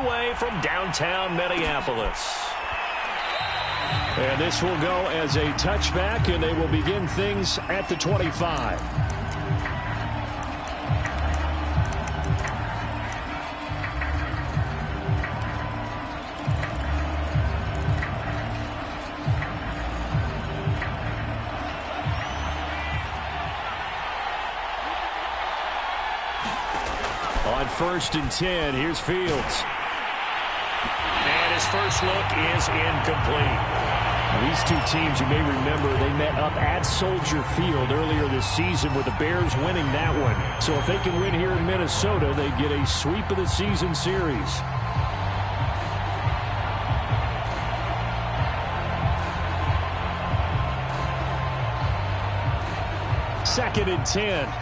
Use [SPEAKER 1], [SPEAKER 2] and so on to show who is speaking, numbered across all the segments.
[SPEAKER 1] away from downtown Minneapolis. And this will go as a touchback, and they will begin things at the 25. On 1st and 10, here's Fields. And his first look is incomplete. These two teams, you may remember, they met up at Soldier Field earlier this season with the Bears winning that one. So if they can win here in Minnesota, they get a sweep of the season series. Second and 10.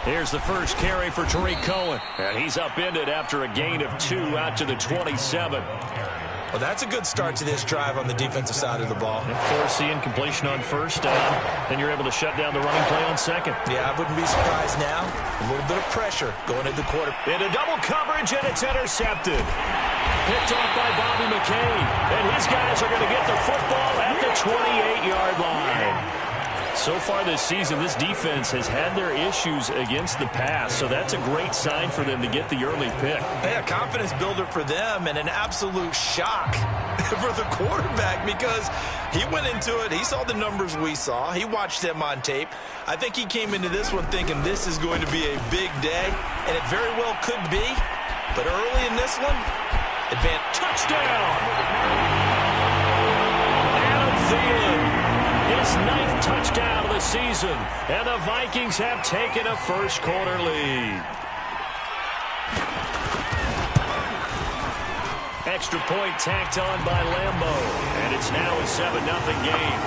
[SPEAKER 1] Here's the first carry for Tariq Cohen. And he's upended after a gain of 2 out to the 27.
[SPEAKER 2] Well, that's a good start to this drive on the defensive side of the ball.
[SPEAKER 1] Force the incompletion on first down. Then you're able to shut down the running play on second.
[SPEAKER 2] Yeah, I wouldn't be surprised now. A little bit of pressure going into the quarter.
[SPEAKER 1] Into double coverage, and it's intercepted. Picked off by Bobby McCain. And his guys are going to get the football at the 28-yard line. So far this season, this defense has had their issues against the pass, so that's a great sign for them to get the early pick.
[SPEAKER 2] Yeah, confidence builder for them and an absolute shock for the quarterback because he went into it. He saw the numbers we saw. He watched them on tape. I think he came into this one thinking this is going to be a big day, and it very well could be. But early in this one, touchdown! Adam Thielen. His 9th touchdown of the season, and the Vikings have taken a first-quarter lead. Extra point tacked on by Lambo, and it's now a 7-0 game.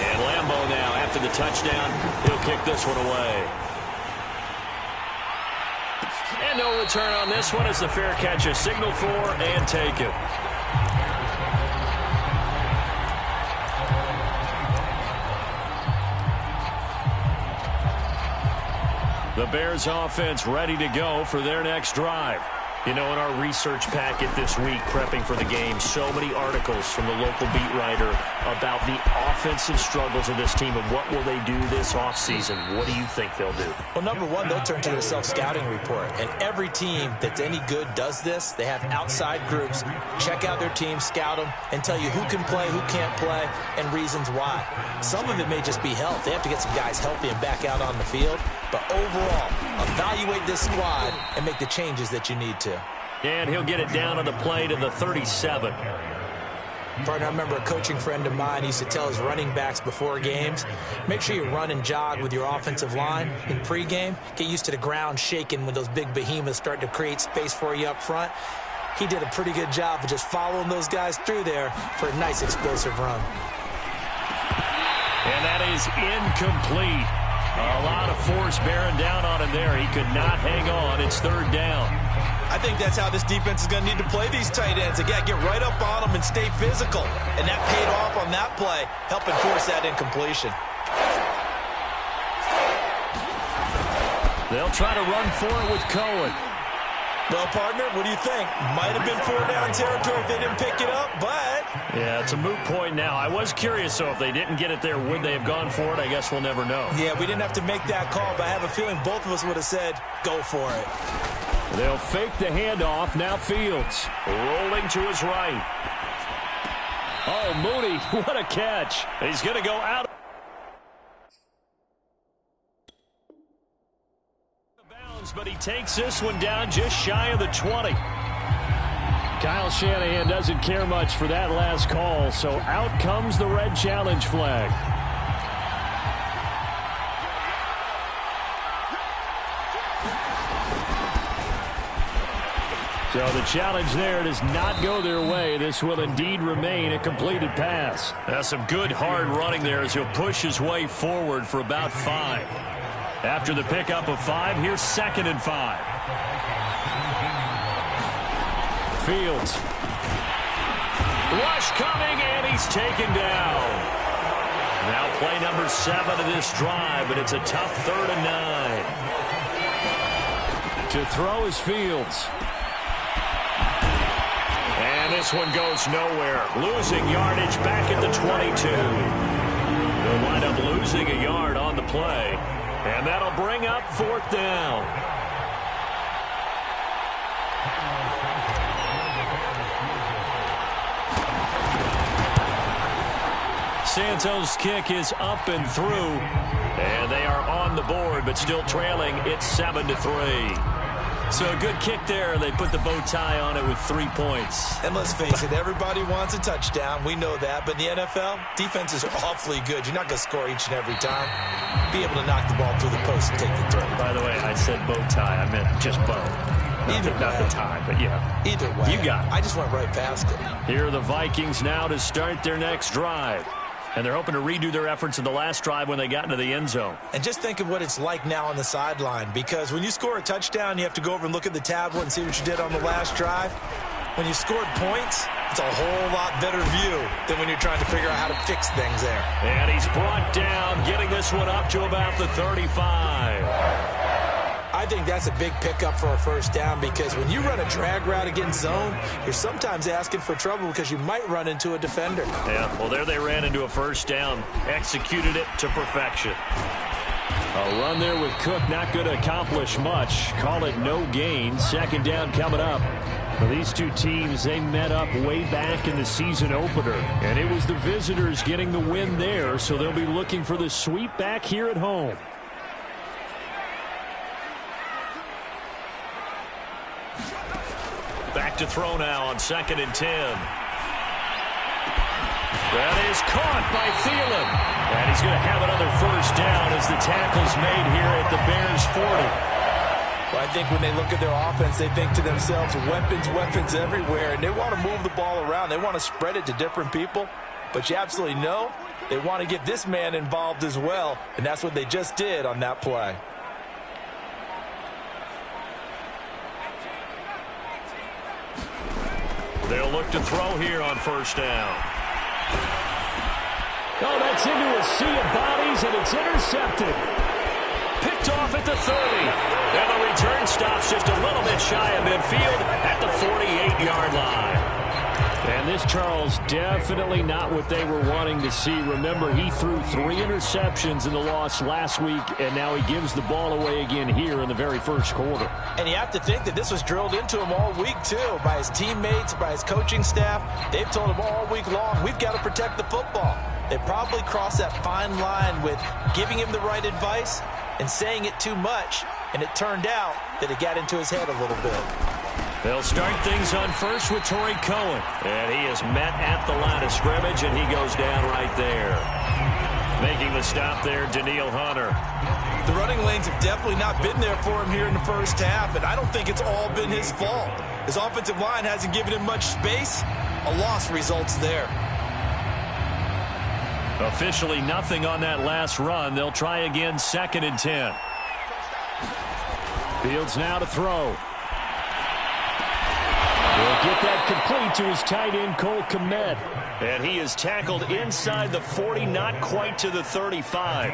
[SPEAKER 2] And Lambo now, after the touchdown, he'll kick this one away. And no return on this one as the fair catch is signaled for and taken. The Bears offense ready to go for their next drive. You know, in our research packet this week, prepping for the game, so many articles from the local beat writer about the offensive struggles of this team and what will they do this offseason. What do you think they'll do? Well, number one, they'll turn to the self-scouting report. And every team that's any good does this. They have outside groups. Check out their team, scout them, and tell you who can play, who can't play, and reasons why. Some of it may just be health. They have to get some guys healthy and back out on the field. But overall, evaluate this squad and make the changes that you need to.
[SPEAKER 1] And he'll get it down on the play to the 37.
[SPEAKER 2] Partner, I remember a coaching friend of mine used to tell his running backs before games, make sure you run and jog with your offensive line in pregame. Get used to the ground shaking when those big behemoths start to create space for you up front. He did a pretty good job of just following those guys through there for a nice explosive run.
[SPEAKER 1] And that is incomplete. A lot of force bearing down on him there. He could not hang on. It's 3rd down.
[SPEAKER 2] I think that's how this defense is going to need to play these tight ends. Again, get right up on them and stay physical. And that paid off on that play, helping force that incompletion.
[SPEAKER 1] They'll try to run for it with Cohen.
[SPEAKER 2] Well, partner, what do you think? Might have been 4-down territory if they didn't pick it up, but...
[SPEAKER 1] Yeah, it's a moot point now. I was curious, so if they didn't get it there, would they have gone for it? I guess we'll never know.
[SPEAKER 2] Yeah, we didn't have to make that call, but I have a feeling both of us would have said, go for it.
[SPEAKER 1] They'll fake the handoff. Now Fields rolling to his right. Oh, Mooney, what a catch. He's going to go out. But he takes this one down just shy of the 20. Kyle Shanahan doesn't care much for that last call, so out comes the red challenge flag. So the challenge there does not go their way. This will indeed remain a completed pass. That's some good hard running there as he'll push his way forward for about 5. After the pickup of 5, here's 2nd and 5. Fields.
[SPEAKER 2] Rush coming, and he's taken down. Now play number 7 of this drive, but it's a tough 3rd and 9.
[SPEAKER 1] To throw is Fields.
[SPEAKER 2] And this one goes nowhere. Losing yardage back at the 22. They'll wind up losing a yard on the play. And that'll bring up 4th down. Santos' kick is up and through. And they are on the board, but still trailing. It's 7-3. So a good kick there. They put the bow tie on it with 3 points.
[SPEAKER 3] And let's face it, everybody wants a touchdown. We know that. But in the NFL, defenses are awfully good. You're not going to score each and every time. Be able to knock the ball through the post and take the throw.
[SPEAKER 2] By the way, I said bow tie. I meant just bow. Not the tie, but yeah.
[SPEAKER 3] Either way.
[SPEAKER 2] You got it.
[SPEAKER 3] I just went right past it.
[SPEAKER 2] Here are the Vikings now to start their next drive. And they're hoping to redo their efforts in the last drive when they got into the end zone.
[SPEAKER 3] And just think of what it's like now on the sideline, because when you score a touchdown, you have to go over and look at the tablet and see what you did on the last drive. When you scored points, it's a whole lot better view than when you're trying to figure out how to fix things there.
[SPEAKER 2] And he's brought down, getting this one up to about the 35.
[SPEAKER 3] I think that's a big pickup for a first down, because when you run a drag route against zone, you're sometimes asking for trouble because you might run into a defender.
[SPEAKER 2] Yeah, well, there they ran into a first down, executed it to perfection.
[SPEAKER 1] A run there with Cook not going to accomplish much. Call it no gain. 2nd down coming up. Well, these two teams, they met up way back in the season opener, and it was the visitors getting the win there, so they'll be looking for the sweep back here at home.
[SPEAKER 2] Back to throw now on 2nd and 10. That is caught by Thielen. And he's going to have another first down as the tackle's made here at the Bears 40.
[SPEAKER 3] Well, I think when they look at their offense, they think to themselves, weapons, weapons everywhere, and they want to move the ball around. They want to spread it to different people. But you absolutely know they want to get this man involved as well, and that's what they just did on that play.
[SPEAKER 2] They'll look to throw here on first down.
[SPEAKER 1] Oh, that's into a sea of bodies, and it's intercepted.
[SPEAKER 2] Picked off at the 30. And the return stops just a little bit shy of midfield at the 48-yard line.
[SPEAKER 1] And this, Charles, definitely not what they were wanting to see. Remember, he threw 3 interceptions in the loss last week, and now he gives the ball away again here in the very first quarter.
[SPEAKER 3] And you have to think that this was drilled into him all week, too, by his teammates, by his coaching staff. They've told him all week long, we've got to protect the football. They probably crossed that fine line with giving him the right advice and saying it too much, and it turned out that it got into his head a little bit.
[SPEAKER 2] They'll start things on first with Torrey Cohen. And he is met at the line of scrimmage, and he goes down right there. Making the stop there, Danielle Hunter.
[SPEAKER 3] The running lanes have definitely not been there for him here in the first half, and I don't think it's all been his fault. His offensive line hasn't given him much space. A loss results there.
[SPEAKER 2] Officially nothing on that last run. They'll try again, 2nd and 10.
[SPEAKER 1] Fields now to throw. He'll get that complete to his tight end, Cole Kmet.
[SPEAKER 2] And he is tackled inside the 40, not quite to the 35.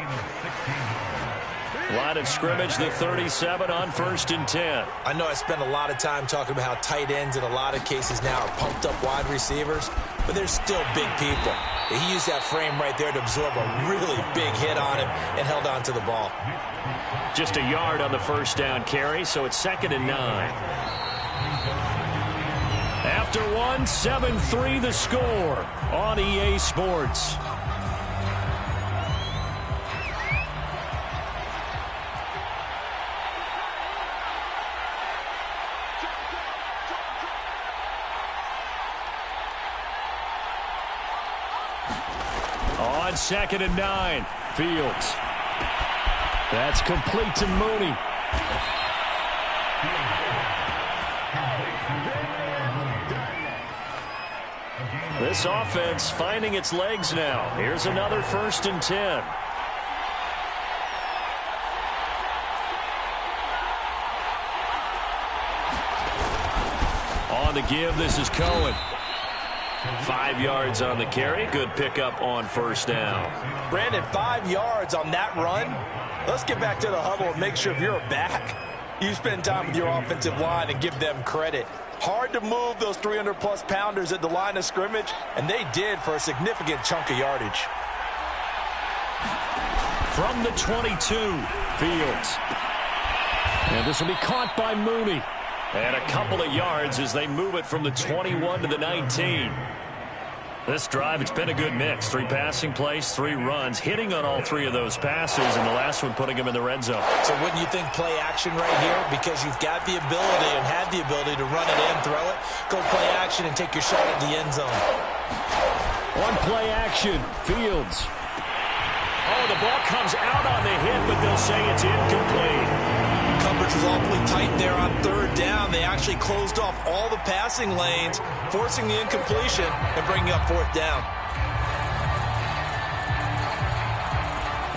[SPEAKER 2] Line of scrimmage, the 37 on 1st and 10.
[SPEAKER 3] I know I spent a lot of time talking about how tight ends in a lot of cases now are pumped up wide receivers, but they're still big people. He used that frame right there to absorb a really big hit on him and held on to the ball.
[SPEAKER 2] Just a yard on the first down carry, so it's 2nd and 9. After 1, 7-3 the score on EA Sports. On 2nd and 9, Fields. That's complete to Mooney. This offense finding its legs now. Here's another 1st and 10. On the give. This is Cohen. 5 yards on the carry. Good pickup on first down.
[SPEAKER 3] Brandon, 5 yards on that run. Let's get back to the huddle and make sure if you're a back, you spend time with your offensive line and give them credit. Hard to move those 300-plus pounders at the line of scrimmage, and they did for a significant chunk of yardage.
[SPEAKER 1] From the 22, Fields. And this will be caught by Mooney.
[SPEAKER 2] And a couple of yards as they move it from the 21 to the 19. This drive, it's been a good mix. 3 passing plays, 3 runs, hitting on all 3 of those passes, and the last one putting them in the red zone.
[SPEAKER 3] So wouldn't you think play action right here? Because you've got the ability and had the ability to run it in, throw it, go play action, and take your shot at the end zone.
[SPEAKER 1] On play action, Fields.
[SPEAKER 2] Oh, the ball comes out on the hit, but they'll say it's incomplete.
[SPEAKER 3] Coverage was awfully tight there on third down. They actually closed off all the passing lanes, forcing the incompletion and bringing up fourth down.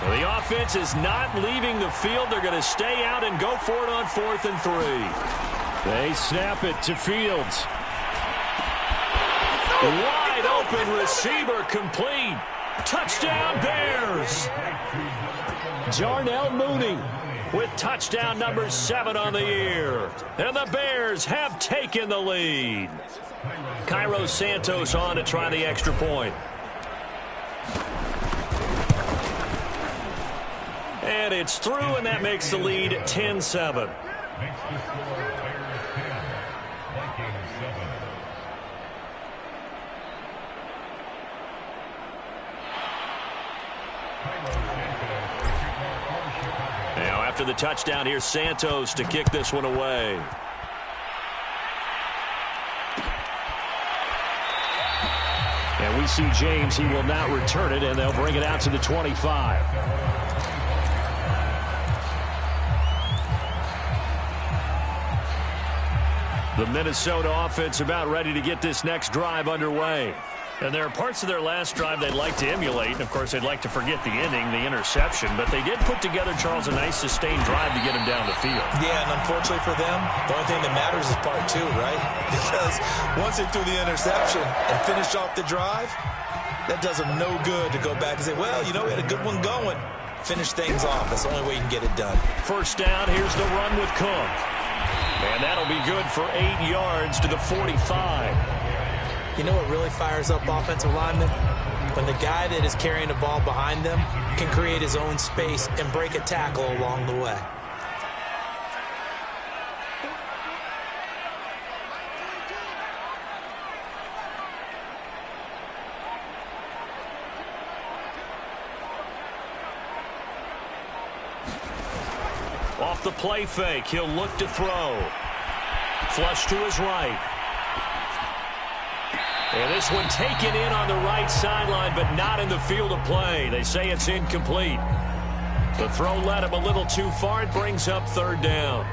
[SPEAKER 2] Well, the offense is not leaving the field. They're going to stay out and go for it on 4th and 3.
[SPEAKER 1] They snap it to Fields.
[SPEAKER 2] Wide open receiver complete. Touchdown Bears.
[SPEAKER 1] Jarnell Mooney
[SPEAKER 2] with touchdown number 7 on the year. And the Bears have taken the lead. Cairo Santos on to try the extra point. And it's through, and that makes the lead 10-7. Now after the touchdown, here's Santos to kick this one away.
[SPEAKER 1] And we see James. He will not return it, and they'll bring it out to the 25.
[SPEAKER 2] The Minnesota offense about ready to get this next drive underway. And there are parts of their last drive they'd like to emulate. And, of course, they'd like to forget the inning, the interception. But they did put together, Charles, a nice sustained drive to get him down the field.
[SPEAKER 3] Yeah, and unfortunately for them, the only thing that matters is part 2, right? Because once they threw the interception and finished off the drive, that does them no good to go back and say, well, you know, we had a good one going. Finish things off. That's the only way you can get it done.
[SPEAKER 2] First down, here's the run with Cook. And that'll be good for 8 yards to the 45.
[SPEAKER 3] You know what really fires up offensive linemen? When the guy that is carrying the ball behind them can create his own space and break a tackle along the way.
[SPEAKER 2] Off the play fake, he'll look to throw. Flush to his right. And this one taken in on the right sideline, but not in the field of play. They say it's incomplete. The throw led him a little too far. It brings up 3rd down.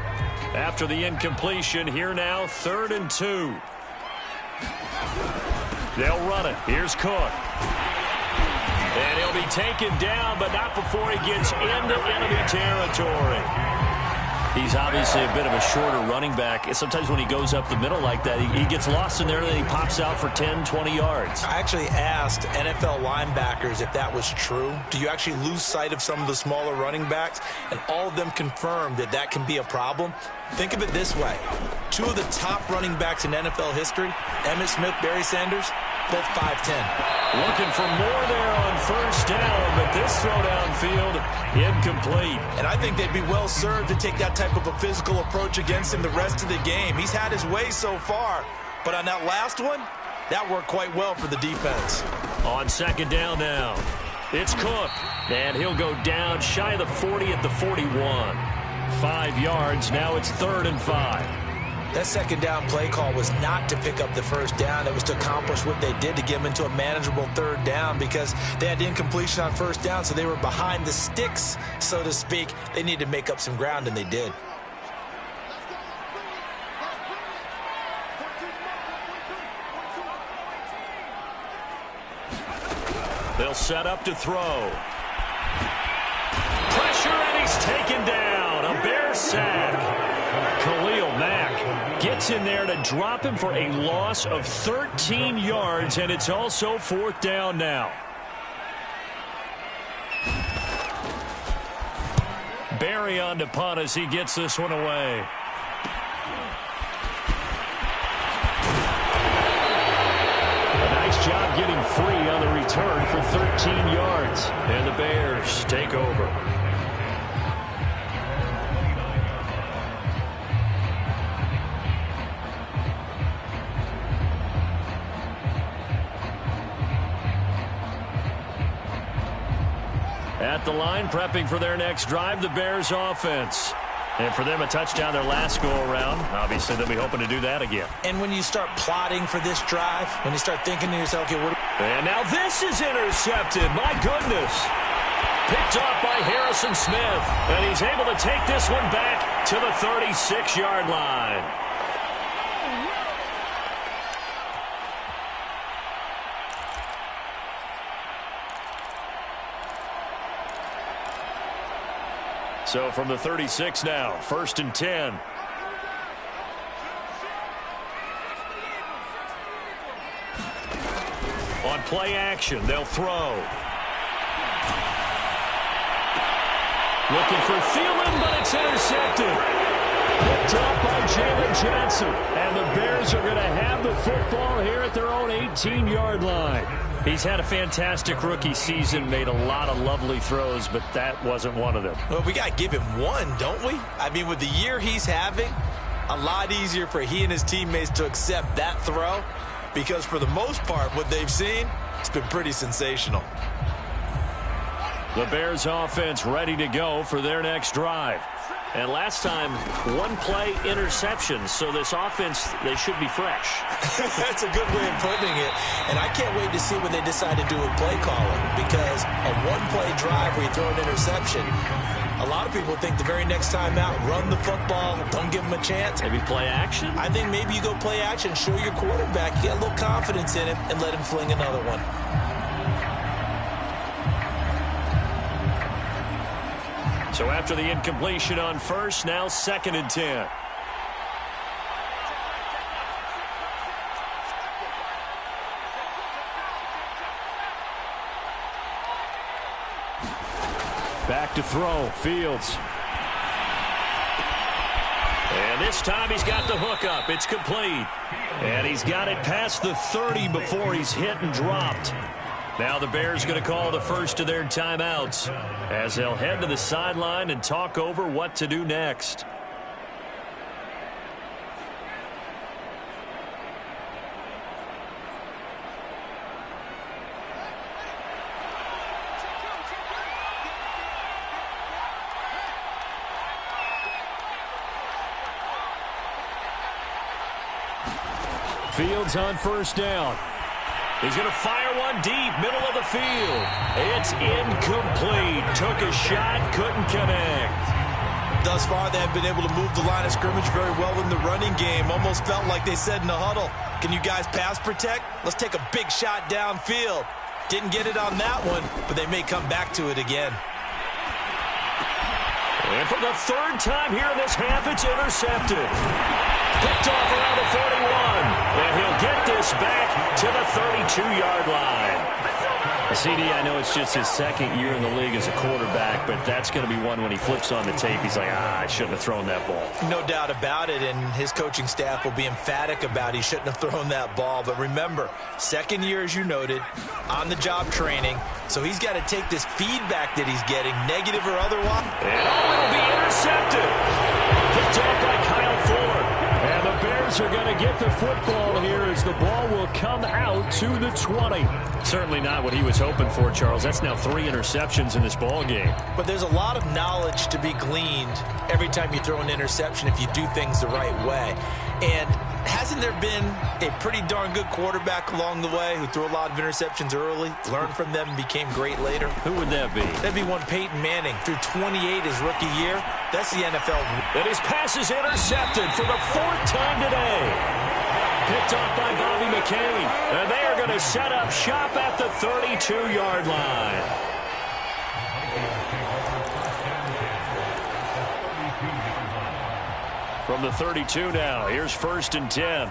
[SPEAKER 2] After the incompletion, here now, 3rd and 2. They'll run it. Here's Cook. And he'll be taken down, but not before he gets into enemy territory. He's obviously a bit of a shorter running back. Sometimes when he goes up the middle like that, he gets lost in there, and then he pops out for 10, 20 yards.
[SPEAKER 3] I actually asked NFL linebackers if that was true. Do you actually lose sight of some of the smaller running backs? And all of them confirmed that that can be a problem. Think of it this way. 2 of the top running backs in NFL history, Emmitt Smith, Barry Sanders, both 5'10".
[SPEAKER 2] Looking for more there on first down, but this throw downfield, incomplete.
[SPEAKER 3] And I think they'd be well served to take that type of a physical approach against him the rest of the game. He's had his way so far, but on that last one, that worked quite well for the defense.
[SPEAKER 2] On 2nd down now, it's Cook, and he'll go down shy of the 40 at the 41. 5 yards, now it's 3rd and 5.
[SPEAKER 3] That 2nd down play call was not to pick up the first down. It was to accomplish what they did to get them into a manageable 3rd down because they had the incompletion on first down, so they were behind the sticks, so to speak. They needed to make up some ground, and they did.
[SPEAKER 2] They'll set up to throw. Pressure, and he's taken down. A Bears sack. Khalil Mack gets in there to drop him for a loss of 13 yards, and it's also 4th down now. Barry on to punt as he gets this one away. A nice job getting free on the return for 13 yards. And the Bears take over. At the line, prepping for their next drive, the Bears offense. And for them, a touchdown their last go-around. Obviously, they'll be hoping to do that again.
[SPEAKER 3] And when you start plotting for this drive, when you start thinking to yourself, okay, what...
[SPEAKER 2] And now this is intercepted. My goodness. Picked off by Harrison Smith. And he's able to take this one back to the 36-yard line. So from the 36 now, 1st and 10. On play action, they'll throw. Looking for Thielen, but it's intercepted. Picked off by Jalen Johnson. And the Bears are going to have the football here at their own 18-yard line. He's had a fantastic rookie season, made a lot of lovely throws, but that wasn't one of them.
[SPEAKER 3] Well, we got to give him one, don't we? I mean, with the year he's having, a lot easier for he and his teammates to accept that throw, because for the most part, what they've seen, it's been pretty sensational.
[SPEAKER 2] The Bears offense ready to go for their next drive. And last time, one play interception, so this offense, they should be fresh.
[SPEAKER 3] That's a good way of putting it. And I can't wait to see what they decide to do with play calling, because a one-play drive where you throw an interception, a lot of people think the very next time out, run the football, don't give them a chance.
[SPEAKER 2] Maybe play action?
[SPEAKER 3] I think maybe you go play action, show your quarterback, you get a little confidence in him, and let him fling another one.
[SPEAKER 2] So after the incompletion on 1st, now 2nd and 10. Back to throw, Fields. And this time he's got the hook up. It's complete. And he's got it past the 30 before he's hit and dropped. Now the Bears going to call the first of their timeouts as they'll head to the sideline and talk over what to do next. Fields on 1st down. He's going to fire one deep, middle of the field. It's incomplete. Took a shot, couldn't connect.
[SPEAKER 3] Thus far, they have been able to move the line of scrimmage very well in the running game. Almost felt like they said in the huddle, can you guys pass protect? Let's take a big shot downfield. Didn't get it on that one, but they may come back to it again.
[SPEAKER 2] And for the 3rd time here in this half, it's intercepted. Picked off around the 41. And he'll get this back to the 32-yard line. CD, I know it's just his 2nd year in the league as a quarterback, but that's going to be one when he flips on the tape. He's like, I shouldn't have thrown that ball.
[SPEAKER 3] No doubt about it, and his coaching staff will be emphatic about he shouldn't have thrown that ball. But remember, 2nd year, as you noted, on-the-job training, so he's got to take this feedback that he's getting, negative or otherwise.
[SPEAKER 2] And it'll be intercepted. Picked off by Kyle Ford. And the Bears are going to get the football here as the ball will come out to the 20. Certainly not what he was hoping for, Charles. That's now 3 interceptions in this ball game.
[SPEAKER 3] But there's a lot of knowledge to be gleaned every time you throw an interception if you do things the right way. And hasn't there been a pretty darn good quarterback along the way who threw a lot of interceptions early, learned from them, and became great later?
[SPEAKER 2] Who would that be?
[SPEAKER 3] That'd be one Peyton Manning. Threw 28 his rookie year. That's the NFL.
[SPEAKER 2] And his pass is intercepted for the 4th time today. Picked off by Bobby McCain. And they are going to set up shop at the 32-yard line. From the 32 now, here's 1st and 10.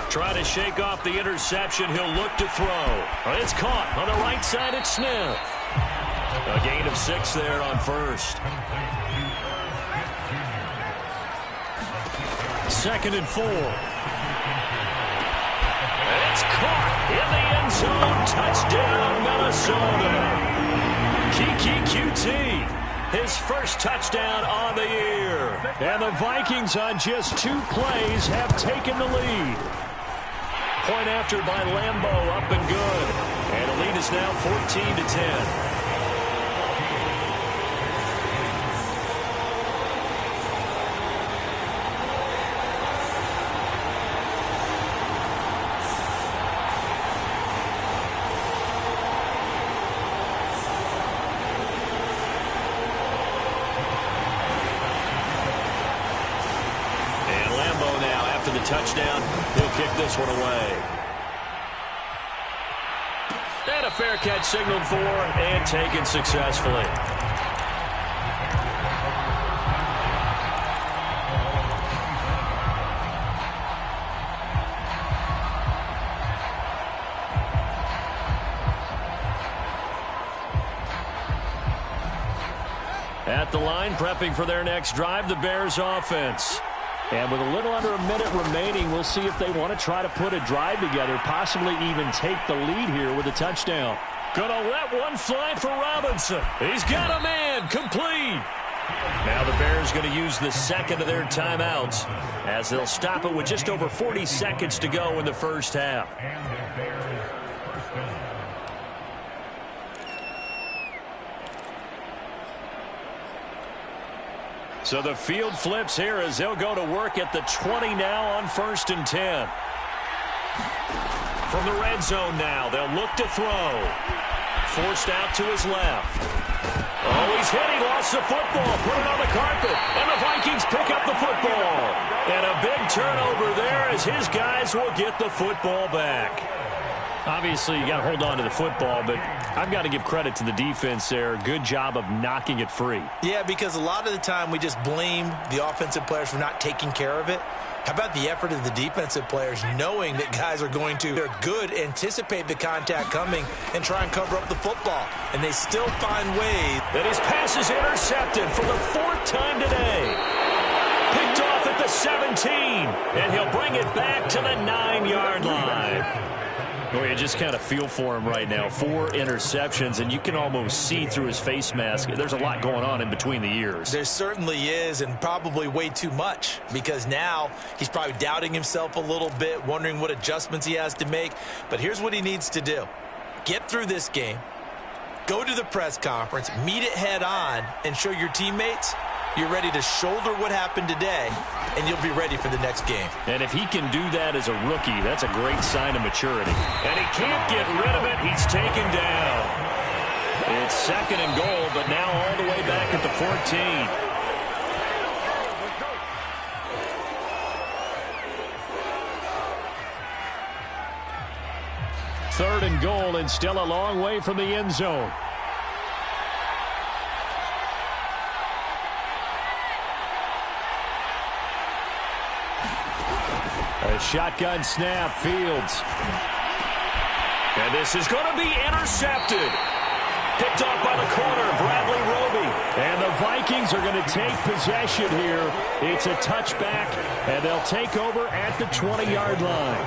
[SPEAKER 2] Trying to shake off the interception. He'll look to throw. It's caught on the right side at Smith. A gain of 6 there on 1st. 2nd and 4. It's caught in the end zone. Touchdown, Minnesota. Kiki QT, his first touchdown on the year.
[SPEAKER 1] And the Vikings on just 2 plays have taken the lead.
[SPEAKER 2] Point after by Lambeau, up and good. And the lead is now 14-10. Touchdown. He'll kick this one away. And a fair catch signaled for and taken successfully. At the line, prepping for their next drive, the Bears offense.
[SPEAKER 1] And with a little under a minute remaining, we'll see if they want to try to put a drive together, possibly even take the lead here with a touchdown.
[SPEAKER 2] Gonna let one fly for Robinson. He's got a man, complete. Now the Bears going to use the second of their timeouts as they'll stop it with just over 40 seconds to go in the first half. So the field flips here as they'll go to work at the 20 now on 1st and 10. From the red zone now, they'll look to throw. Forced out to his left. Oh, he's hit. He lost the football. Put it on the carpet. And the Vikings pick up the football. And a big turnover there as his guys will get the football back.
[SPEAKER 1] Obviously, you got to hold on to the football, but I've got to give credit to the defense there. Good job of knocking it free.
[SPEAKER 3] Yeah, because a lot of the time we just blame the offensive players for not taking care of it. How about the effort of the defensive players knowing that guys are going to, they're good, anticipate the contact coming and try and cover up the football. And they still find ways.
[SPEAKER 2] And his pass is intercepted for the 4th time today. Picked off at the 17, and he'll bring it back to the 9-yard line.
[SPEAKER 1] Well, you just kind of feel for him right now. 4 interceptions, and you can almost see through his face mask. There's a lot going on in between the ears.
[SPEAKER 3] There certainly is, and probably way too much, because now he's probably doubting himself a little bit, wondering what adjustments he has to make. But here's what he needs to do. Get through this game, go to the press conference, meet it head on, and show your teammates you're ready to shoulder what happened today, and you'll be ready for the next game.
[SPEAKER 1] And if he can do that as a rookie, that's a great sign of maturity.
[SPEAKER 2] And he can't get rid of it. He's taken down. It's 2nd and goal, but now all the way back at the 14.
[SPEAKER 1] Third and goal, and still a long way from the end zone. A shotgun snap, Fields.
[SPEAKER 2] And this is going to be intercepted. Picked off by the corner, Bradley Roby.
[SPEAKER 1] And the Vikings are going to take possession here. It's a touchback, and they'll take over at the 20-yard line.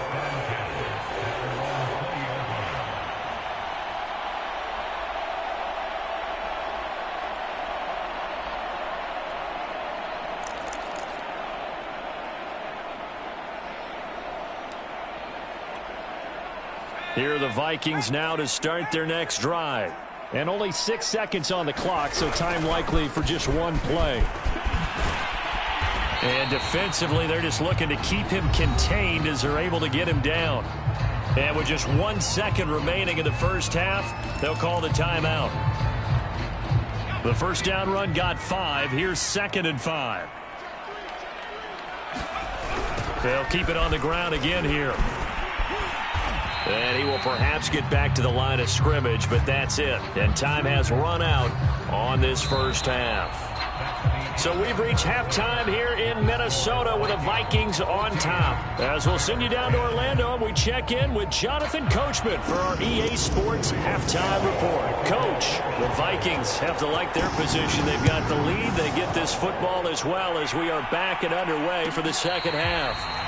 [SPEAKER 1] Here are the Vikings now to start their next drive. And only 6 seconds on the clock, so time likely for just one play.
[SPEAKER 2] And defensively, they're just looking to keep him contained as they're able to get him down. And with just 1 second remaining in the first half, they'll call the timeout. The first down run got 5. Here's 2nd and 5. They'll keep it on the ground again here. And he will perhaps get back to the line of scrimmage, but that's it. And time has run out on this first half. So we've reached halftime here in Minnesota with the Vikings on top. As we'll send you down to Orlando, and we check in with Jonathan Coachman for our EA Sports Halftime Report. Coach, the Vikings have to like their position. They've got the lead. They get this football as well as we are back and underway for the second half.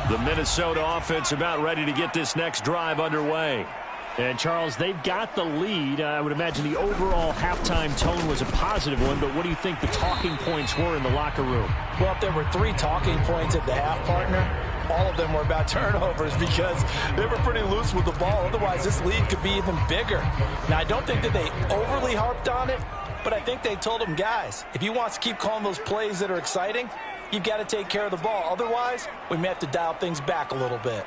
[SPEAKER 2] The Minnesota offense about ready to get this next drive underway.
[SPEAKER 1] And, Charles, they've got the lead. I would imagine the overall halftime tone was a positive one, but what do you think the talking points were in the locker room?
[SPEAKER 3] Well, if there were 3 talking points at the half, partner, all of them were about turnovers because they were pretty loose with the ball. Otherwise, this lead could be even bigger. Now, I don't think that they overly harped on it, but I think they told them, guys, if you want to keep calling those plays that are exciting, you've got to take care of the ball. Otherwise, we may have to dial things back a little bit.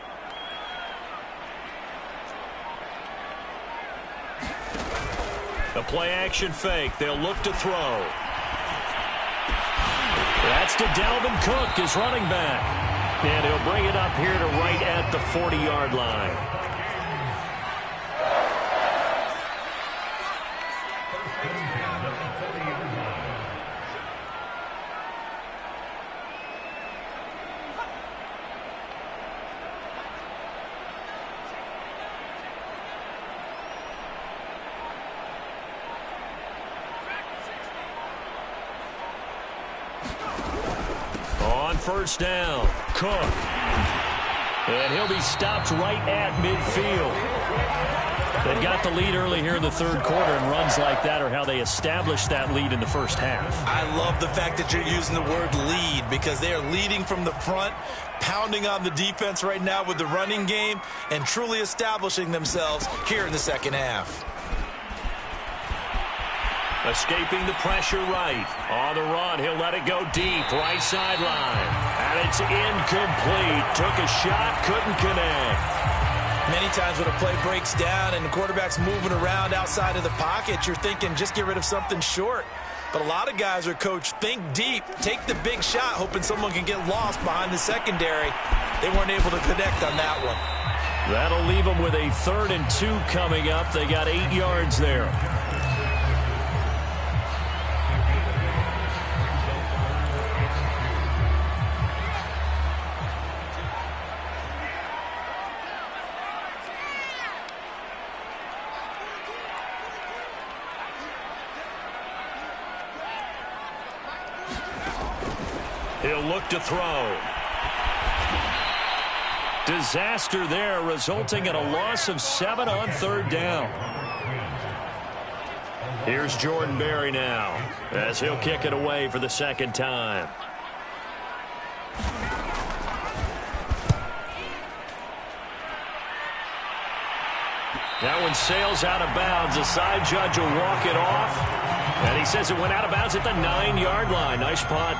[SPEAKER 2] A play-action fake. They'll look to throw. That's to Dalvin Cook, his running back. And he'll bring it up here to right at the 40-yard line. First down, Cook. And he'll be stopped right at midfield. They've got the lead early here in the third quarter, and runs like that are how they established that lead in the first half.
[SPEAKER 3] I love the fact that you're using the word lead because they are leading from the front, pounding on the defense right now with the running game, and truly establishing themselves here in the second half.
[SPEAKER 2] Escaping the pressure right. On the run, he'll let it go deep. Right sideline. And it's incomplete. Took a shot, couldn't connect.
[SPEAKER 3] Many times when a play breaks down and the quarterback's moving around outside of the pocket, you're thinking just get rid of something short. But a lot of guys are coached, think deep, take the big shot, hoping someone can get lost behind the secondary. They weren't able to connect on that one.
[SPEAKER 2] That'll leave them with a 3rd and 2 coming up. They got 8 yards there. He'll look to throw. Disaster there, resulting in a loss of 7 on 3rd down. Here's Jordan Berry now, as he'll kick it away for the 2nd time. That one sails out of bounds. The side judge will walk it off. And he says it went out of bounds at the 9-yard line. Nice punt.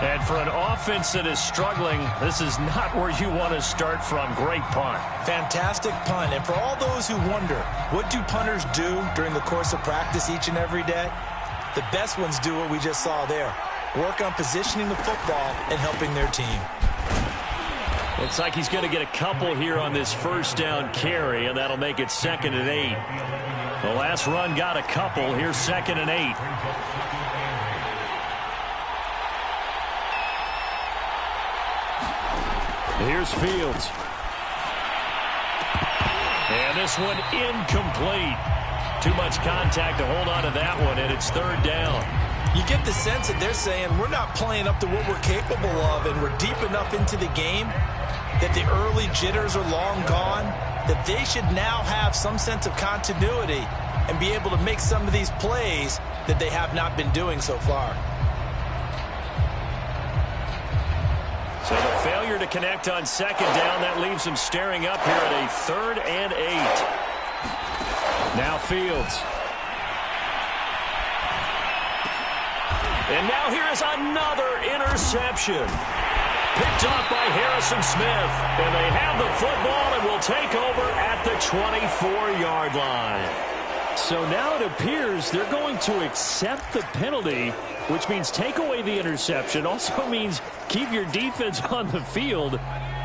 [SPEAKER 2] And for an offense that is struggling, this is not where you want to start from. Great punt.
[SPEAKER 3] Fantastic punt. And for all those who wonder, what do punters do during the course of practice each and every day? The best ones do what we just saw there. Work on positioning the football and helping their team.
[SPEAKER 2] Looks like he's going to get a couple here on this first down carry, and that'll make it 2nd and 8. The last run got a couple. Here's 2nd and 8. Here's Fields. And this one incomplete. Too much contact to hold on to that one, and it's 3rd down.
[SPEAKER 3] You get the sense that they're saying we're not playing up to what we're capable of, and we're deep enough into the game that the early jitters are long gone, that they should now have some sense of continuity and be able to make some of these plays that they have not been doing so far.
[SPEAKER 2] So the failure to connect on 2nd down, that leaves them staring up here at a 3rd and 8. Now Fields. And now here is another interception. Picked off by Harrison Smith. And they have the football and will take over at the 24-yard line.
[SPEAKER 1] So now it appears they're going to accept the penalty, which means take away the interception. Also means keep your defense on the field.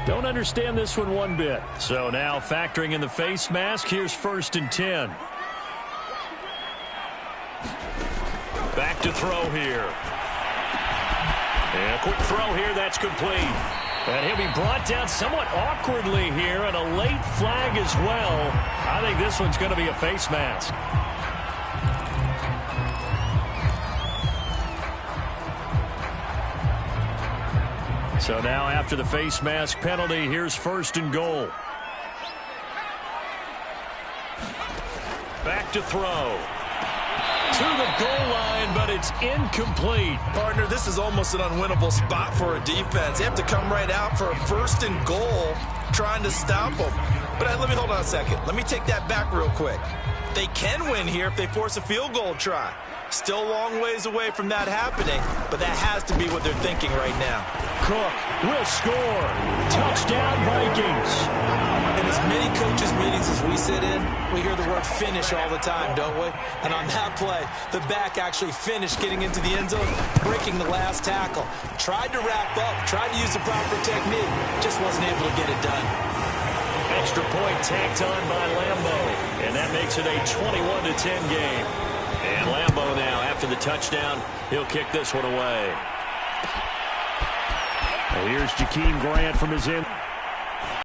[SPEAKER 1] Don't understand this one bit.
[SPEAKER 2] So now factoring in the face mask, here's 1st and 10. Back to throw here. And a quick throw here, that's complete. And he'll be brought down somewhat awkwardly here, and a late flag as well. I think this one's going to be a face mask. So now after the face mask penalty, here's 1st and goal. Back to throw. To the goal line, but it's incomplete.
[SPEAKER 3] Partner, this is almost an unwinnable spot for a defense. They have to come right out for a 1st and goal trying to stop them. But let me hold on a second. Let me take that back real quick. They can win here if they force a field goal try. Still a long ways away from that happening, but that has to be what they're thinking right now.
[SPEAKER 1] Cook will score. Touchdown, Vikings.
[SPEAKER 3] In as many coaches' meetings as we sit in, we hear the word finish all the time, don't we? And on that play, the back actually finished getting into the end zone, breaking the last tackle. Tried to wrap up, tried to use the proper technique, just wasn't able to get it done.
[SPEAKER 2] Extra point tacked on by Lambo, and that makes it a 21-10 game. And Lambo now, after the touchdown, he'll kick this one away.
[SPEAKER 1] Well, here's Jakeem Grant from his end.